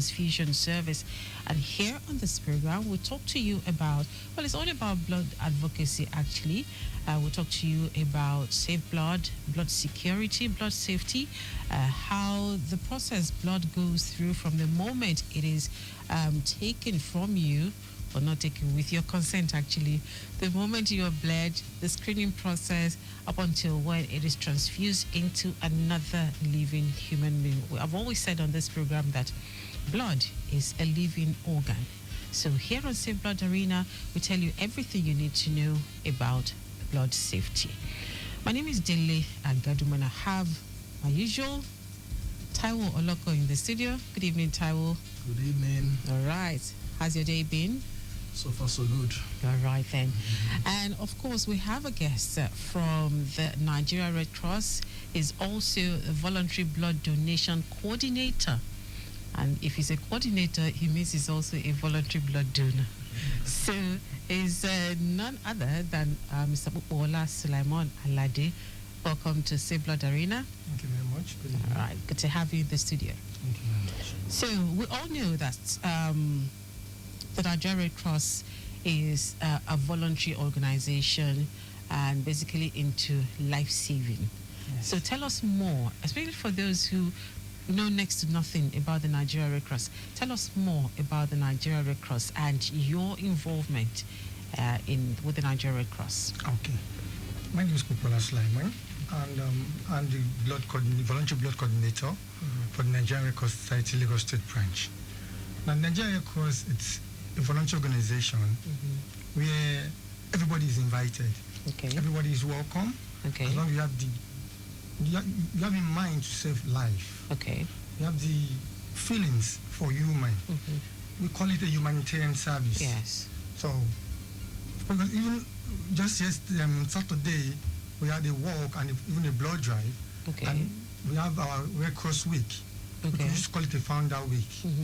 transfusion service. And here on this program, we'll talk to you about, well, it's all about blood advocacy, actually. We'll talk to you about safe blood, blood security, blood safety, how the process blood goes through from the moment it is taken from you, or not taken with your consent, actually, the moment you are bled, the screening process, up until when it is transfused into another living human being. I've always said on this program that blood is a living organ. So here on Safe Blood Arena, we tell you everything you need to know about blood safety. My name is Dele Agadumo, and I have my usual Taiwo Oloko in the studio. Good evening, Taiwo. Good evening. All right. How's your day been? So far, so good. All right, then. And, of course, we have a guest from the Nigeria Red Cross. He's also a voluntary blood donation coordinator. And if he's a coordinator, he means he's also a voluntary blood donor. So he's none other than Mr. Bukola Sulaiman Alade. Welcome to Safe Blood Arena. Thank you very much. All right, good to have you in the studio. Thank you very much. So we all know that the Nigeria Red Cross is a voluntary organization and basically into life-saving. Yes. So tell us more, especially for those who know next to nothing about the Nigeria Red Cross. Tell us more about the Nigeria Red Cross and your involvement with the Nigeria Red Cross. Okay. My name is Bukola Sulaiman, and I'm the voluntary blood coordinator for the Nigeria Red Cross Society Lagos State Branch. Now, Nigeria Red Cross, it's a voluntary organization where everybody is invited. Okay. Everybody is welcome. Okay. As long as you have in mind to save life. Okay. You have the feelings for human. We call it a humanitarian service. Yes. So, because even just yesterday, Saturday, we had a walk and even a blood drive. Okay. And we have our Red Cross Week. Okay. We used to call it a Founder Week.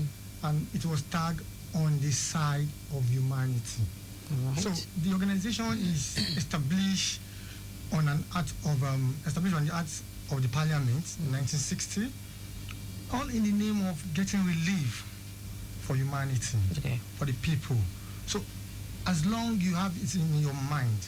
And it was tagged on the side of humanity. All right. So the organization is established on the act of the Parliament in 1960, all in the name of getting relief for humanity, Okay. for the people. So as long you have it in your mind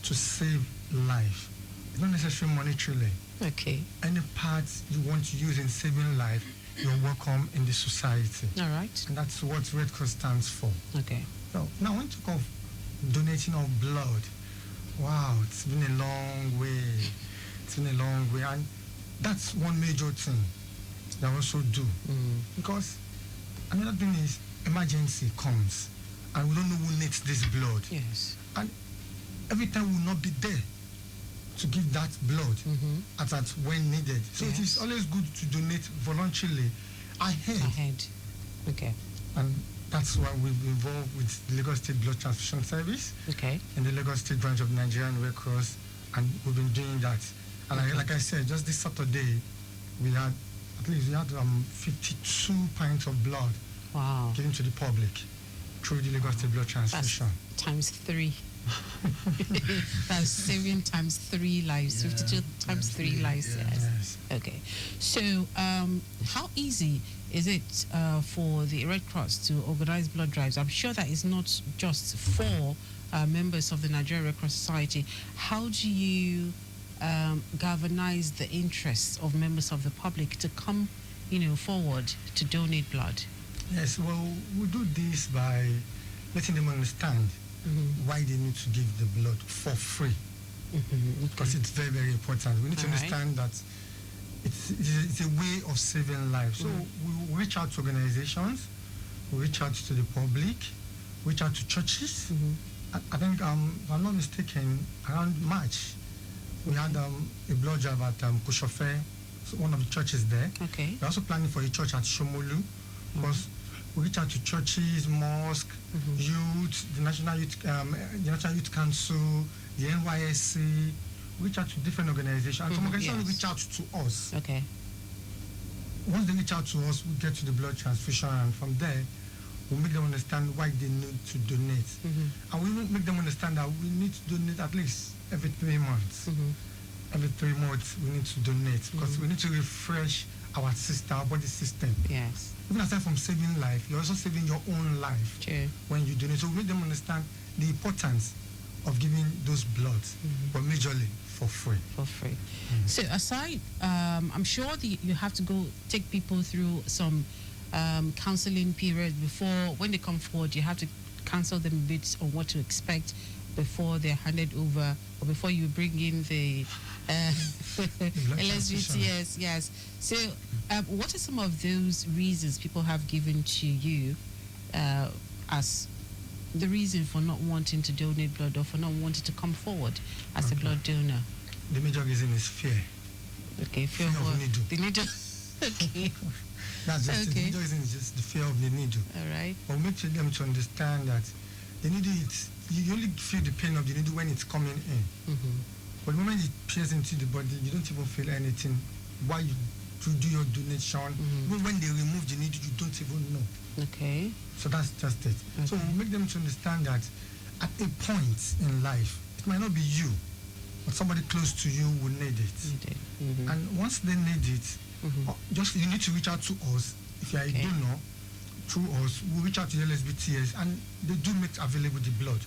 to save life, it's not necessarily monetarily. Okay. Any part you want to use in saving life, you're welcome in the society. All right. And that's what Red Cross stands for. Okay. So now when you talk of donating of blood, wow, it's been a long way. It's been a long way. And that's one major thing that I also do. Because another thing is emergency comes and we don't know who needs this blood. Yes. And every time we will not be there to give that blood at when needed. So Yes. it is always good to donate voluntarily ahead. Okay. And that's why we've been involved with the Lagos State Blood Transfusion Service Okay. and the Lagos State Branch of the Nigerian Red Cross, and we've been doing that. And like I said, just this Saturday, we had 52 pints of blood Wow. given to the public through the Lagos State Blood Transfusion. That's times 3. That's saving times 3 lives, 52 times 3 lives. Yes. Okay. So, how easy is it for the Red Cross to organize blood drives? I'm sure that is not just for members of the Nigeria Red Cross Society. How do you galvanize the interests of members of the public to come, forward to donate blood? Yes, well, we do this by letting them understand why they need to give the blood for free. Because it's very, very important. We need to understand that it's a way of saving lives. So we reach out to organizations, we reach out to the public, reach out to churches. I think, if I'm not mistaken, around March, we had a blood drive at Kushofe, one of the churches there. Okay. We're also planning for a church at Shomolu, because we reach out to churches, mosques, youth, the National Youth Council, the NYSC. We reach out to different organizations, and some organizations reach out to us. Okay. Once they reach out to us, we get to the blood transfusion, and from there, we make them understand why they need to donate. And we make them understand that we need to donate at least every 3 months. Every 3 months, we need to donate because we need to refresh our system, our body system. Yes. Even aside from saving life, you're also saving your own life. True. When you donate. So we make them understand the importance of giving those bloods, but majorly for free. For free. So aside, I'm sure you have to go take people through some counseling period before, when they come forward, you have to counsel them a bit on what to expect before they're handed over, or before you bring in the LSVTS. Yes. So what are some of those reasons people have given to you as the reason for not wanting to donate blood, or for not wanting to come forward as a blood donor? The major reason is fear. Okay, fear of needle. The needle. Okay. That's just it. The major reason is just the fear of the needle. All right. But we make them to understand that the needle, you only feel the pain of the needle when it's coming in. But the moment it pierces into the body, you don't even feel anything. Why you do your donation, even when they remove the needle, you don't even know. Okay. So that's just it. Okay. So we make them to understand that at a point in life, it might not be you, but somebody close to you will need it. And once they need it, just you need to reach out to us. If you are a donor, through us, we'll reach out to the LSBTS, and they do make available the blood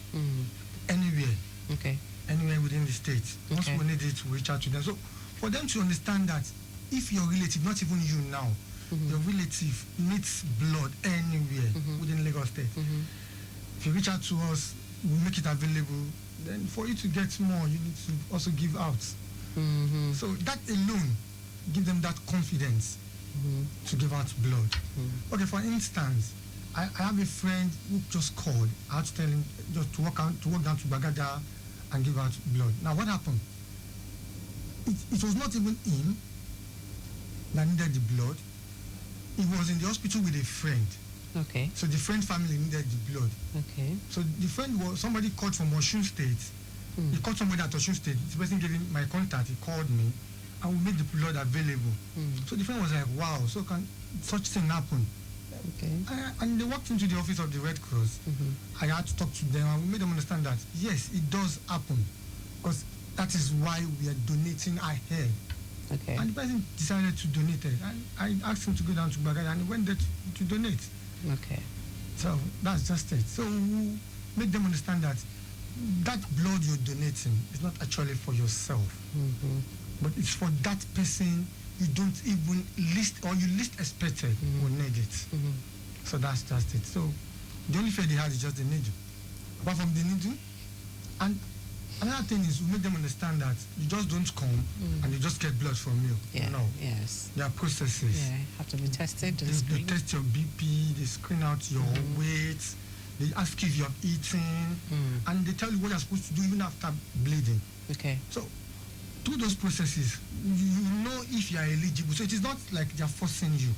anywhere. Okay. Anywhere within the state. Once we need it, we reach out to them. So for them to understand that if your relative, not even you now, your relative needs blood anywhere within Lagos State, if you reach out to us, we'll make it available. Then for you to get more, you need to also give out. So that alone, give them that confidence to give out blood. Okay, for instance, I have a friend who just called. I had to tell him just to walk down to Bagada and give out blood. Now, what happened? It was not even him that needed the blood. He was in the hospital with a friend. Okay. So the friend family needed the blood. Okay. So the friend was somebody called from Osun State. He called somebody at Osun State. The person gave him my contact. He called me, and we made the blood available. So the friend was like, "Wow! So can such thing happen?" Okay. And they walked into the office of the Red Cross. I had to talk to them, and we made them understand that yes, it does happen, because that is why we are donating ahead. Okay. And the person decided to donate it. And I asked him to go down to Bagada, and he went there to donate. Okay. So that's just it. So we make them understand that that blood you're donating is not actually for yourself, but it's for that person you don't even least, or you least expected will need it. So that's just it. So the only fear they had is just the needle. Apart from the needle, and another thing is we make them understand that you just don't come and you just get blood from you. Yeah. No. Yes. There are processes. Yeah, have to be tested. They test your BP, they screen out your weight, they ask you if you're eating, and they tell you what you're supposed to do even after bleeding. Okay. So through those processes, you know if you are eligible. So it is not like they're forcing you.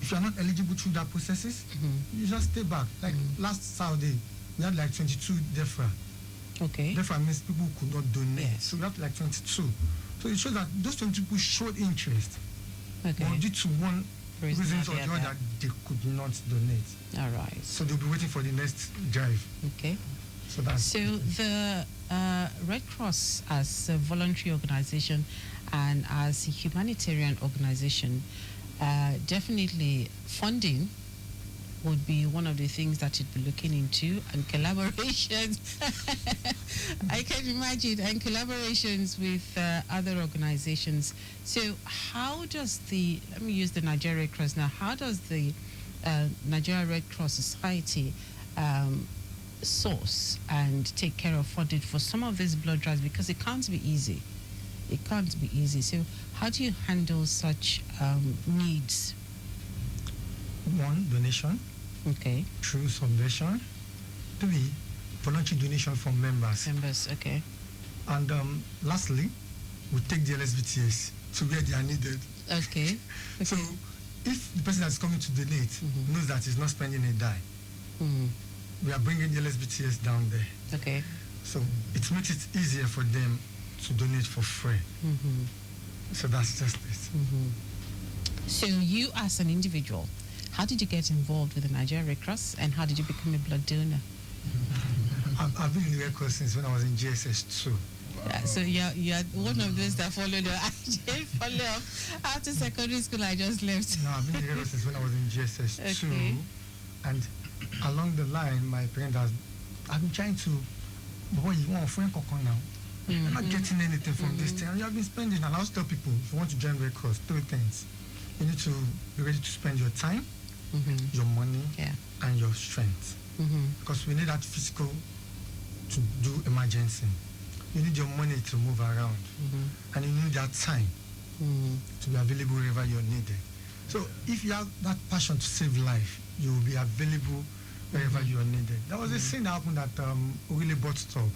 If you are not eligible through that processes, you just stay back. Like last Saturday, we had like 22 DEFRA. Okay. DEFRA means people who could not donate. Yes. So we have like 22. So it shows that those 22 people showed interest. Okay. But due to one reason or the other, they could not donate. All right. So they'll be waiting for the next drive. Okay. So that's so the Red Cross, as a voluntary organization and as a humanitarian organization, definitely funding would be one of the things that you'd be looking into, and collaborations. I can imagine, and collaborations with other organizations. So how does let me use the Nigeria Red Cross now, how does the Nigeria Red Cross Society source and take care of funding for some of these blood drives? Because it can't be easy. It can't be easy. So how do you handle such needs? One, donation. Okay. Through subvention. 3, voluntary donation from members. Members, okay. And lastly, we take the LSBTS to where they are needed. Okay. So if the person that's coming to donate knows that he's not spending a dime, we are bringing the LSBTS down there. Okay. So it makes it easier for them to donate for free. So that's just it. So you as an individual, how did you get involved with the Nigeria Red Cross, and how did you become a blood donor? I've been in the Red Cross since when I was in GSS 2. So you're one of those that followed up. I didn't follow up. After secondary school, I just left. No, I've been in Lagos since when I was in GSS Okay. 2. And along the line, my parents I've been trying to, boy, you want a friend now? You're not getting anything from this thing. And you have been spending, and I always tell people, if you want to join Red Cross, 3 things. You need to be ready to spend your time, your money, and your strength. Because we need that physical to do emergency. You need your money to move around. And you need that time to be available wherever you're needed. So if you have that passion to save life, you will be available wherever you are needed. There was a thing that happened at Orile Bus Stop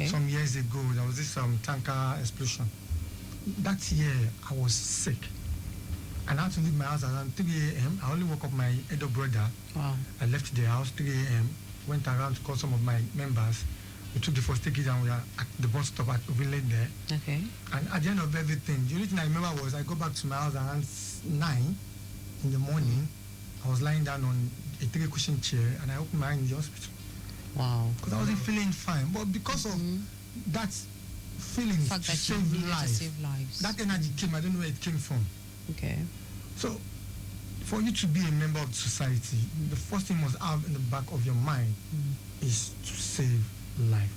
some years ago. There was this tanker explosion. That year, I was sick. And I had to leave my house around 3 a.m. I only woke up my elder brother. Wow. I left the house 3 a.m., went around to call some of my members. We took the first ticket and we are at the bus stop at Orile there. Okay. And at the end of everything, the only thing I remember was I go back to my house around 9 in the morning. I was lying down on a 3-cushion chair and I opened my eye in the hospital. Wow. Because I wasn't feeling fine. But because of that feeling The fact to that you save needed to life, save lives. that energy came. I don't know where it came from. Okay. So, for you to be a member of the society, the first thing you must have in the back of your mind is to save life.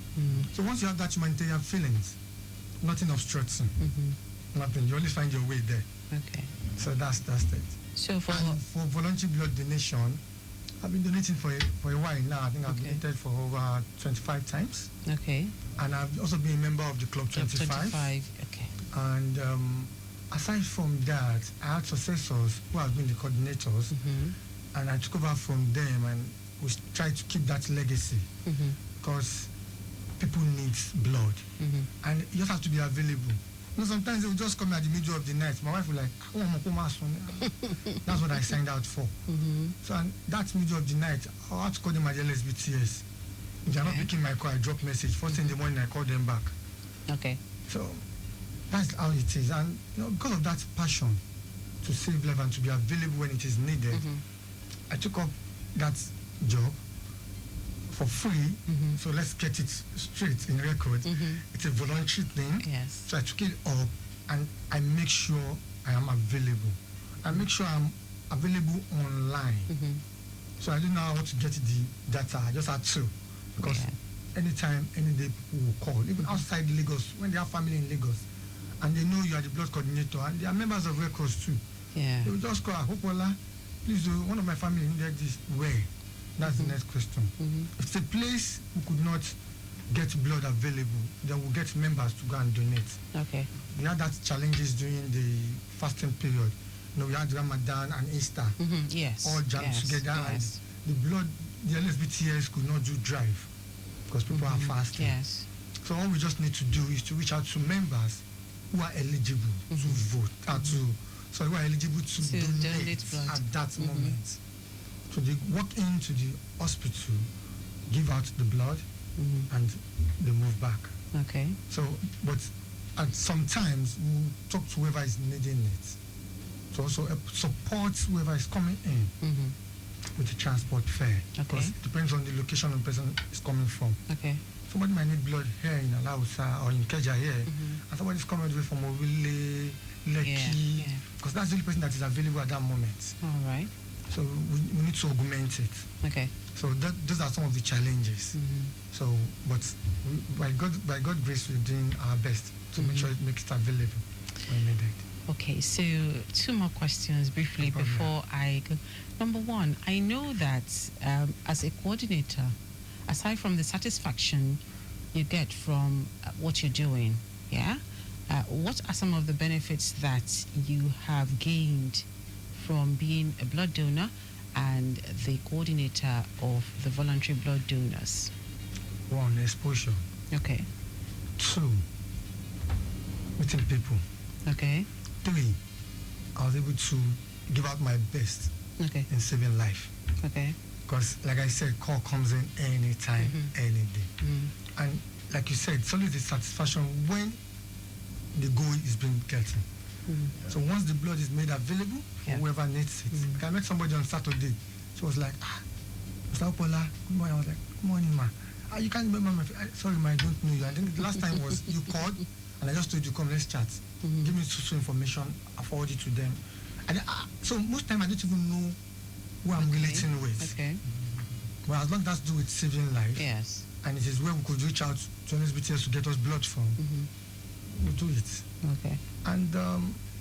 So once you have that humanitarian feelings, nothing obstructs you. Nothing. You only find your way there. Okay. So that's it. So for voluntary blood donation, I've been donating for a while now. I think I've donated for over 25 times. Okay. And I've also been a member of the Club 25. 25. Okay. And aside from that, I had successors who have been the coordinators, and I took over from them, and we tried to keep that legacy because people need blood, and you just have to be available. You know, sometimes they will just come at the middle of the night. My wife will like, that's what I signed out for. So and that middle of the night, I had to call them at the LSBTS. If they're not picking my call, I drop message. First thing in the morning, I call them back. Okay. So that's how it is. And you know, because of that passion to save life and to be available when it is needed, I took up that job for free. So let's get it straight in record. It's a voluntary thing. Yes. So I took it up and I make sure I am available. I make sure I'm available online. So I don't know how to get the data. I just had to. Because anytime, any day, people will call. Even outside Lagos, when they have family in Lagos, and they know you are the blood coordinator, and they are members of Red Cross too. Yeah. They will just call, Hopola, please do, one of my family needed this. Where? That's the next question. If it's a place who could not get blood available, then we'll get members to go and donate. Okay. We had that challenges during the fasting period. You know, we had Ramadan and Easter. Yes. All jammed together. Yes. And the blood, the LSBTS could not do drive because people are fasting. Yes. So all we just need to do is to reach out to members who are eligible to vote, who are eligible to donate blood at that moment. So they walk into the hospital, give out the blood, and they move back. Okay. So, but sometimes we'll talk to whoever is needing it. So also support whoever is coming in with the transport fare. Because it depends on the location the person is coming from. Okay. Somebody might need blood here in Alausa or in Keja here, and somebody's coming all the way from Owile, Lekki, because that's the only person that is available at that moment. All right. So we need to augment it. Okay. So those are some of the challenges. So, but by God grace, we're doing our best to make sure it makes it available when needed. Okay, so 2 more questions briefly before I go. Number 1, I know that as a coordinator, aside from the satisfaction you get from what you're doing, what are some of the benefits that you have gained from being a blood donor and the coordinator of the voluntary blood donors? 1, exposure. Okay. 2, meeting people. Okay. 3, I was able to give out my best in saving life. Okay. Because, like I said, call comes in anytime, any day. And like you said, it's only the satisfaction when the goal is being gotten. So once the blood is made available for whoever needs it. Like I met somebody on Saturday. She was like, Mr. Opola, good morning. I was like, good morning, ma. You can't remember my sorry, I don't know you. I think the last time was you called and I just told you, come, let's chat. Give me social information, I forward it to them. And so most time I don't even know who I'm relating with. Okay. Well, as long as that's to do with saving life. Yes. And it is where we could reach out to NSBTS to get us blood from. We'll do it. Okay. And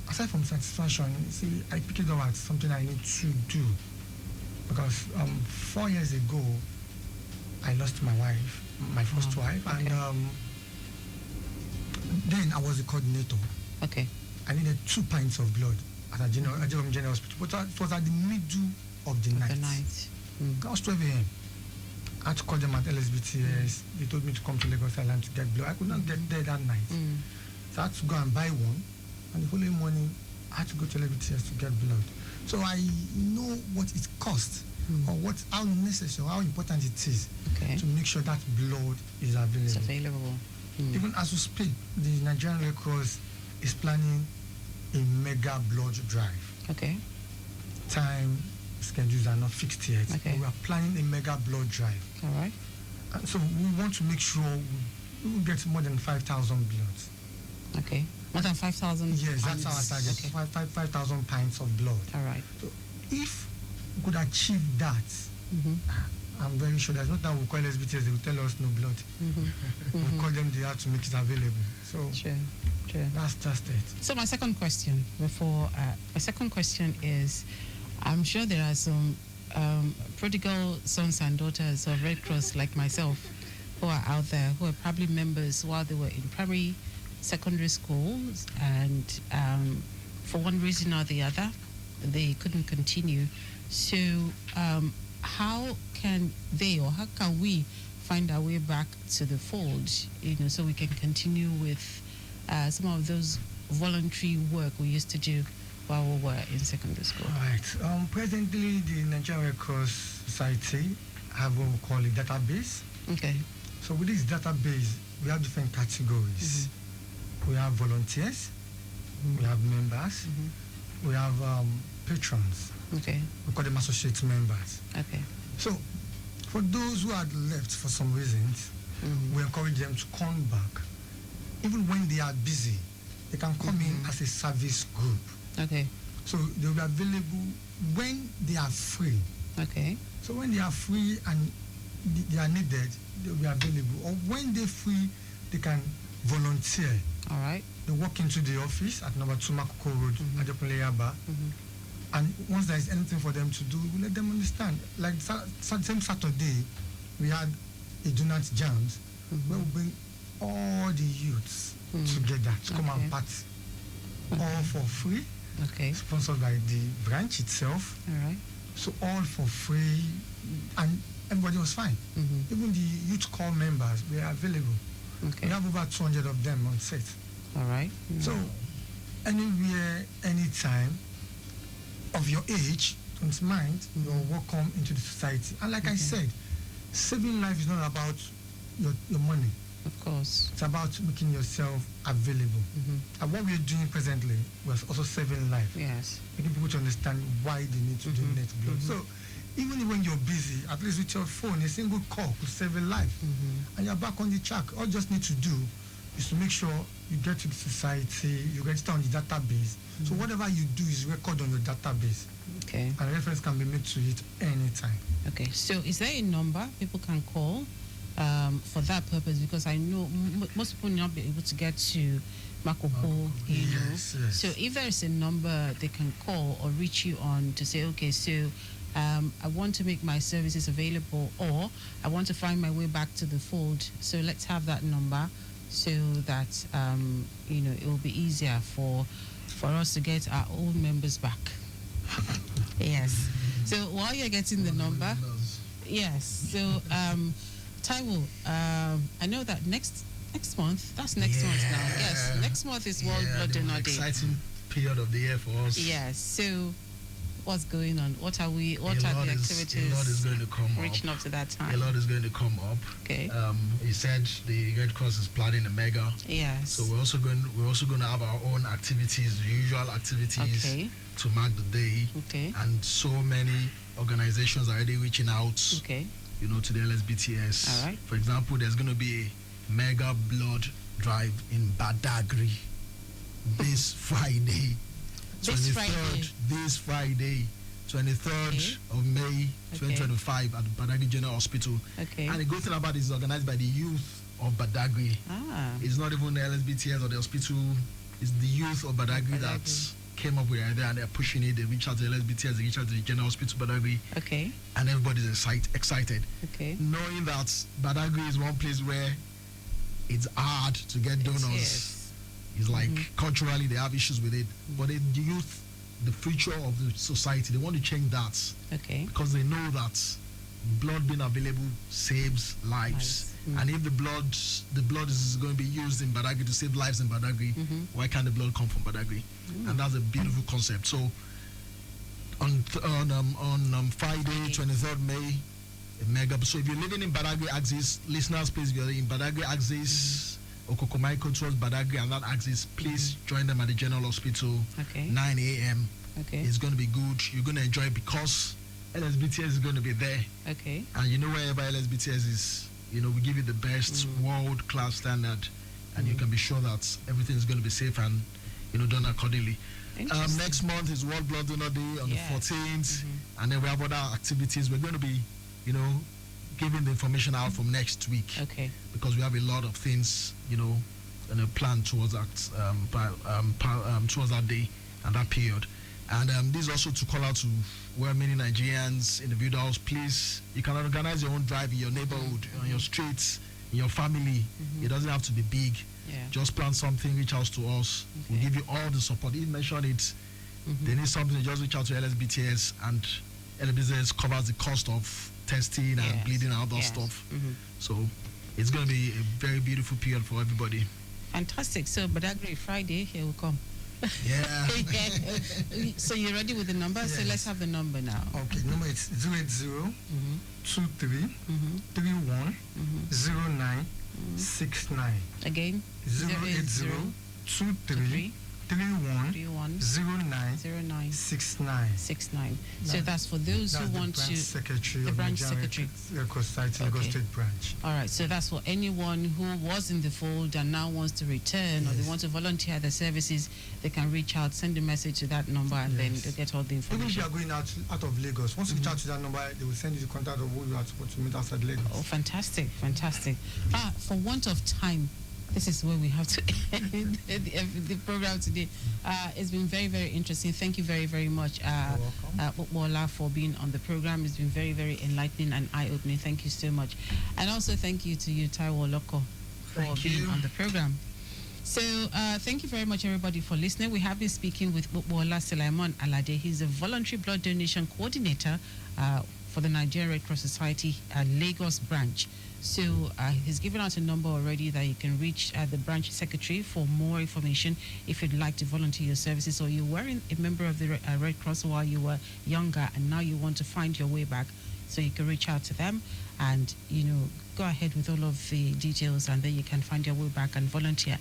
aside from satisfaction, see, I pick it up as something I need to do. Because 4 years ago, I lost my wife, my first wife, okay. and then I was a coordinator. Okay. I needed 2 pints of blood at a general hospital, but it was at the middle of the night. It was 12 a.m. I had to call them at LSBTS. They told me to come to Lagos Island to get blood. I could not get there that night. So I had to go and buy one. And the following morning, I had to go to LSBTS to get blood. So I know what it costs or how necessary, how important it is to make sure that blood is available. It's available. Even as we speak, the Nigerian Red Cross is planning a mega blood drive. Okay. Time schedules are not fixed yet. Okay. We are planning a mega blood drive. All right. And so we want to make sure we will get more than 5,000 bloods. Okay. More than 5,000. Yes, that's our target. Okay. 5,000 pints of blood. All right. So if we could achieve that, I'm very sure there's no time we'll call SBTS, they will tell us no blood. We'll call them, they have to make it available. So Sure. that's just it. So my second question is, I'm sure there are some prodigal sons and daughters of Red Cross like myself who are out there who are probably members while they were in primary, secondary schools, and for one reason or the other, they couldn't continue. So how can they, or how can we find our way back to the fold, so we can continue with some of those voluntary work we used to do while we were in secondary school? Right. Presently, the Nigerian Red Cross Society have what we call a database. Okay. So with this database, we have different categories. We have volunteers, we have members, we have patrons. Okay. We call them associate members. Okay. So for those who had left for some reasons, we encourage them to come back. Even when they are busy, they can come in as a service group. Okay. So they will be available when they are free. Okay. So when they are free and they are needed, they will be available. Or when they're free, they can volunteer. All right. They walk into the office at number 2 Makoko Road, Adekunle Yaba. And once there is anything for them to do, we let them understand. Like same Saturday, we had a donut jams where we bring all the youths together to come and party. All for free. Okay. Sponsored by the branch itself. All right. So all for free, and everybody was fine. Even the youth call members were available. Okay. We have over 200 of them on set. All right. So anywhere, anytime, of your age, don't mind, you're welcome into the society. And like I said, saving life is not about your money. Of course. It's about making yourself available. And what we're doing presently was also saving life. Yes. Making people to understand why they need to donate blood. So even when you're busy, at least with your phone, a single call could save a life. And you're back on the track. All you just need to do is to make sure you get to the society, you register on the database. So whatever you do is recorded on your database. Okay. And reference can be made to it anytime. Okay. So is there a number people can call for that purpose? Because I know most people will not be able to get to Makoko. Yes. So if there is a number they can call or reach you on to say, okay, so I want to make my services available, or I want to find my way back to the fold. So let's have that number so that it will be easier for us to get our own members back. Yes. So while you're getting the number, yes. So Taiwo, I know that next month. That's next month now. Yes, next month is World Blood Donor Day. Exciting period of the year for us. Yes. So what's going on? What are the activities? A lot is going to come reaching up to that time. A lot is going to come up. Okay. He said the Red Cross is planning a mega. Yes. So we're also going to have our own activities, usual activities to mark the day. Okay. And so many organizations are already reaching out. Okay. to the LSBTS. All right. For example, there's going to be a mega blood drive in Badagry this Friday, 23rd. This Friday, 23rd of May, 2025 at Badagry General Hospital. Okay. And the good thing about it is organized by the youth of Badagry. It's not even the LSBTS or the hospital. It's the youth of Badagry that came up with it, and they're pushing it. They reach out to the LSBTS, they reach out to the General Hospital Badagry. Okay. And everybody's excited. Okay. Knowing that Badagry is one place where it's hard to get donors. Yes. It's like culturally they have issues with it. But the youth, the future of the society, they want to change that. Okay. Because they know that blood being available saves lives. And if the blood is going to be used in Badagry to save lives in Badagry, why can't the blood come from Badagry? And that's a beautiful concept. So on Friday, 23rd May, a mega. So if you're living in Badagry axis, listeners, please, if you're in Badagry axis, Okokomaiko towards Badagry and that axis, please join them at the General Hospital, 9 a.m. Okay. It's going to be good. You're going to enjoy it because LSBTS is going to be there. Okay. And wherever LSBTS is, we give you the best world-class standard, and you can be sure that everything is going to be safe and, done accordingly. Next month is World Blood Donor Day on the 14th, and then we have other activities. We're going to be, giving the information out from next week. Okay. Because we have a lot of things, and a plan towards that, towards that day and that period. And this is also to call out to where many Nigerians, individuals, please, you can organize your own drive in your neighborhood, on your streets, in your family. It doesn't have to be big. Just plan something, reach out to us. We'll give you all the support. You mentioned it. They need something, just reach out to LSBTS, and LSBTS covers the cost of testing and bleeding and all that stuff. So it's going to be a very beautiful period for everybody. Fantastic. So Badagry Friday, here we come. Yeah. So you're ready with the number? Yes. So let's have the number now. Okay, number is 080 23 31 09 69. Again? 080 23 31 09 69. So that's for those who want to. The branch secretary of Lagos State branch. All right. So that's for anyone who was in the fold and now wants to return, or they want to volunteer their services. They can reach out, send a message to that number, and then they'll get all the information. Even if you are going out of Lagos, once you reach out to that number, they will send you the contact of who you are supposed to meet outside Lagos. Oh, fantastic. For want of time, this is where we have to end the program today. It's been very, very interesting. Thank you very, very much, Wola, for being on the program. It's been very, very enlightening and eye-opening. Thank you so much. And also thank you to you, Taiwo Loko, for being on the program. So thank you very much, everybody, for listening. We have been speaking with Wola Sulaiman Alade. He's a voluntary blood donation coordinator for the Nigerian Red Cross Society Lagos branch. So he's given out a number already that you can reach the branch secretary for more information if you'd like to volunteer your services, or you were a member of the Red Cross while you were younger and now you want to find your way back. So you can reach out to them and, go ahead with all of the details, and then you can find your way back and volunteer.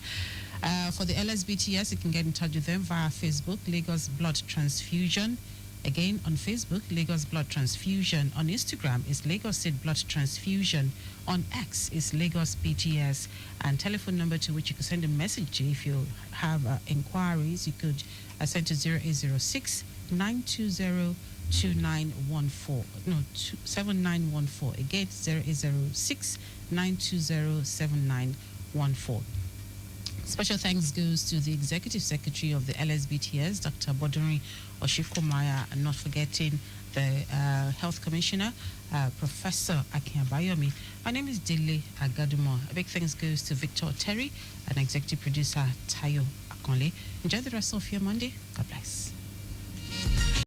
For the LSBTS, you can get in touch with them via Facebook, Lagos Blood Transfusion. Again, on Facebook, Lagos Blood Transfusion. On Instagram is Lagos State Blood Transfusion. On X is Lagos BTS. And telephone number to which you can send a message to if you have inquiries, you could send to 0806 920 2914. No, 7914. Again, 0806 920 7914. Special thanks goes to the Executive Secretary of the LSBTS, Dr. Bodori Oshikomaya, and not forgetting the Health Commissioner, Professor Akiabayomi. My name is Dele Agadumo. A big thanks goes to Victor Terry and Executive Producer Tayo Akonle. Enjoy the rest of your Monday. God bless.